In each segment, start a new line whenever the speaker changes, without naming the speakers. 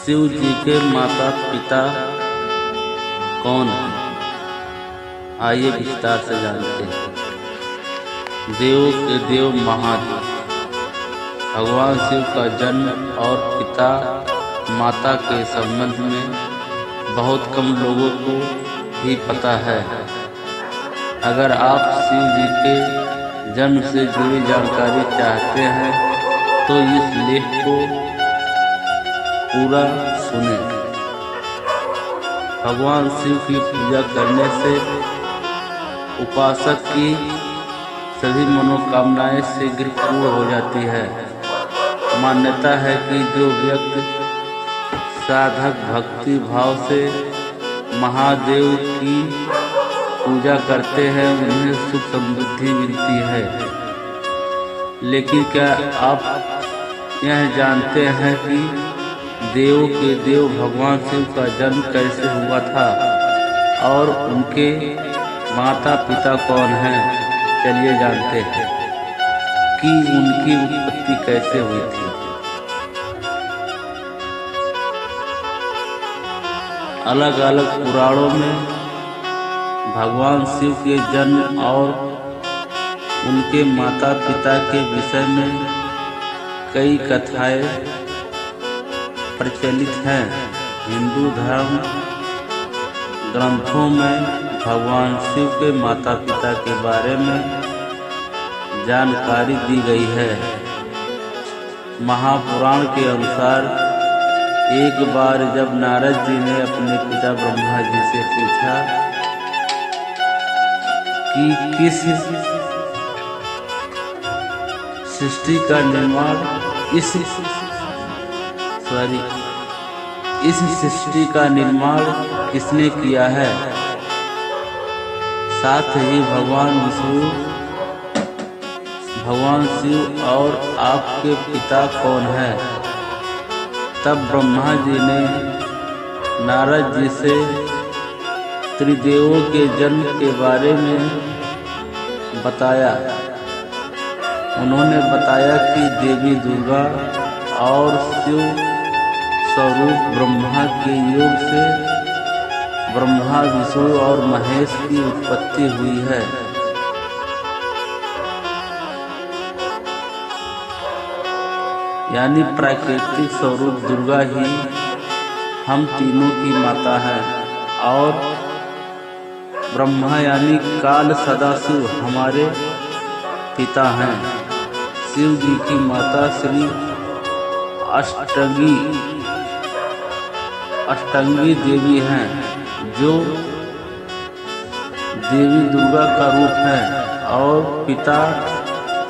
शिव जी के माता पिता कौन हैं? आइए विस्तार से जानते हैं। देवों के देव महादेव। भगवान शिव का जन्म और पिता माता के संबंध में बहुत कम लोगों को ही पता है। अगर आप शिव जी के जन्म से जुड़ी जानकारी चाहते हैं तो इस लेख को पूरा सुनें। भगवान शिव की पूजा करने से उपासक की सभी मनोकामनाएं शीघ्र पूर्ण हो जाती है। मान्यता है कि जो व्यक्ति साधक भक्ति भाव से महादेव की पूजा करते हैं उन्हें सुख समृद्धि मिलती है। लेकिन क्या आप यह जानते हैं कि देवों के देव भगवान शिव का जन्म कैसे हुआ था और उनके माता पिता कौन हैं? चलिए जानते हैं कि उनकी उत्पत्ति कैसे हुई थी। अलग अलग पुराणों में भगवान शिव के जन्म और उनके माता पिता के विषय में कई कथाएं प्रचलित हैं। हिंदू धर्म ग्रंथों में भगवान शिव के माता पिता के बारे में जानकारी दी गई है। महापुराण के अनुसार एक बार जब नारद जी ने अपने पिता ब्रह्मा जी से पूछा कि किस सृष्टि का निर्माण इस सृष्टि का निर्माण किसने किया है, साथ ही भगवान विष्णु भगवान शिव और आपके पिता कौन है, तब ब्रह्मा जी ने नारद जी से त्रिदेवों के जन्म के बारे में बताया। उन्होंने बताया कि देवी दुर्गा और शिव स्वरूप ब्रह्मा के योग से ब्रह्मा विष्णु और महेश की उत्पत्ति हुई है। यानी प्राकृतिक स्वरूप दुर्गा ही हम तीनों की माता है और ब्रह्मा यानी काल सदाशिव हमारे पिता हैं। शिव जी की माता श्री अष्टांगी देवी हैं जो देवी दुर्गा का रूप है और पिता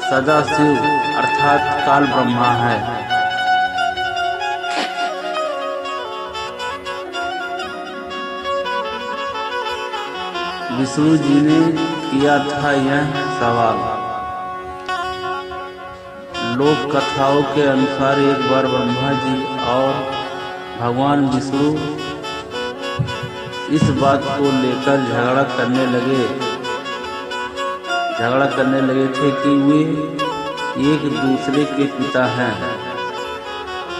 सदाशिव अर्थात काल ब्रह्मा है। विष्णु जी ने किया था यह सवाल। लोक कथाओं के अनुसार एक बार ब्रह्मा जी और भगवान विष्णु इस बात को लेकर झगड़ा करने लगे थे कि वे एक दूसरे के पिता हैं।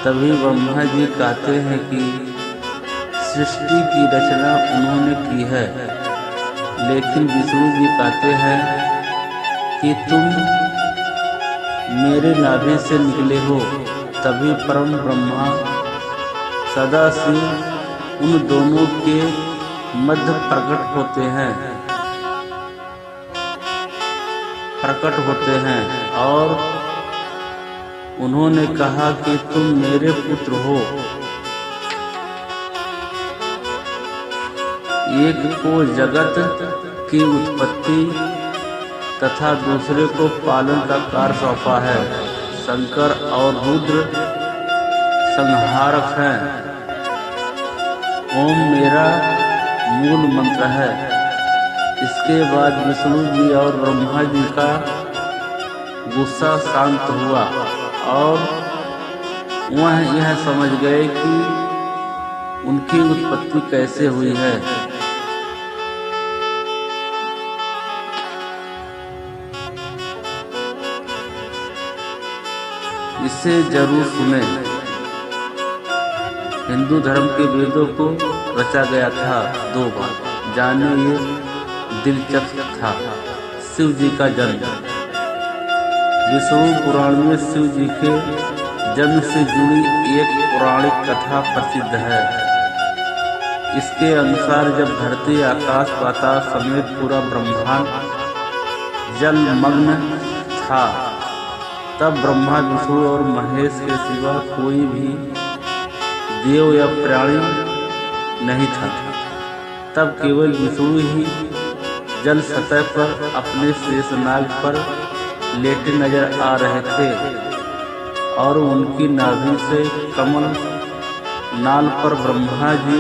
तभी ब्रह्मा जी कहते हैं कि सृष्टि की रचना उन्होंने की है, लेकिन विष्णु जी कहते हैं कि तुम मेरे नाभि से निकले हो। तभी परम ब्रह्मा सदाशिव उन दोनों के मध्य प्रकट होते हैं और उन्होंने कहा कि तुम मेरे पुत्र हो। एक को जगत की उत्पत्ति तथा दूसरे को पालन का कार्य सौंपा है। शंकर और रुद्र संहारक हैं। ओम मेरा मूल मंत्र है। इसके बाद विष्णु जी और ब्रह्मा जी का गुस्सा शांत हुआ और वह यह समझ गए कि उनकी उत्पत्ति कैसे हुई है। इसे जरूर सुने। हिंदू धर्म के वेदों को रचा गया था 2 बार। जाने ये दिलचस्प था। शिव जी का जन्म। विष्णु पुराण में शिव जी के जन्म से जुड़ी एक पौराणिक कथा प्रसिद्ध है। इसके अनुसार जब धरती, आकाश, पाताल समेत पूरा ब्रह्मांड जलमग्न था, तब ब्रह्मा, विष्णु और महेश के सिवा कोई भी देव या प्राणी नहीं था। तब केवल विष्णु ही जल सतह पर अपने शेषनाग पर लेटे नजर आ रहे थे और उनकी नाभि से कमल नाल पर ब्रह्मा जी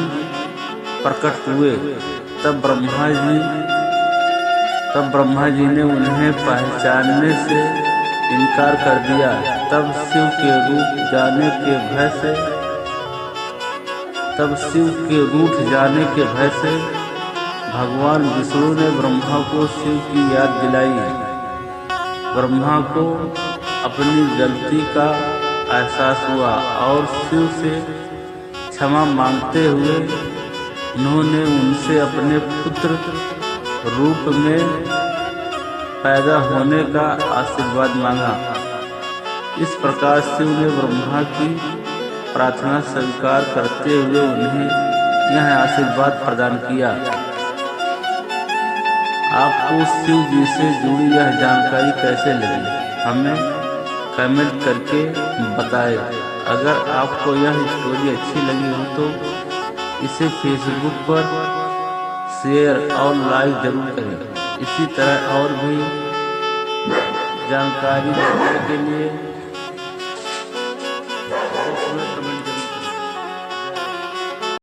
प्रकट हुए। तब ब्रह्मा जी ने उन्हें पहचानने से इनकार कर दिया। तब शिव के रूठ जाने के भय से भगवान विष्णु ने ब्रह्मा को शिव की याद दिलाई। ब्रह्मा को अपनी गलती का एहसास हुआ और शिव से क्षमा मांगते हुए उन्होंने उनसे अपने पुत्र रूप में पैदा होने का आशीर्वाद मांगा। इस प्रकार शिव ने ब्रह्मा की प्रार्थना स्वीकार करते हुए उन्हें यह आशीर्वाद प्रदान किया। आपको शिव जी से जुड़ी यह जानकारी कैसे लगी, हमें कमेंट करके बताएं। अगर आपको यह स्टोरी अच्छी लगी हो तो इसे फेसबुक पर शेयर और लाइक जरूर करें। इसी तरह और भी जानकारी देने के लिए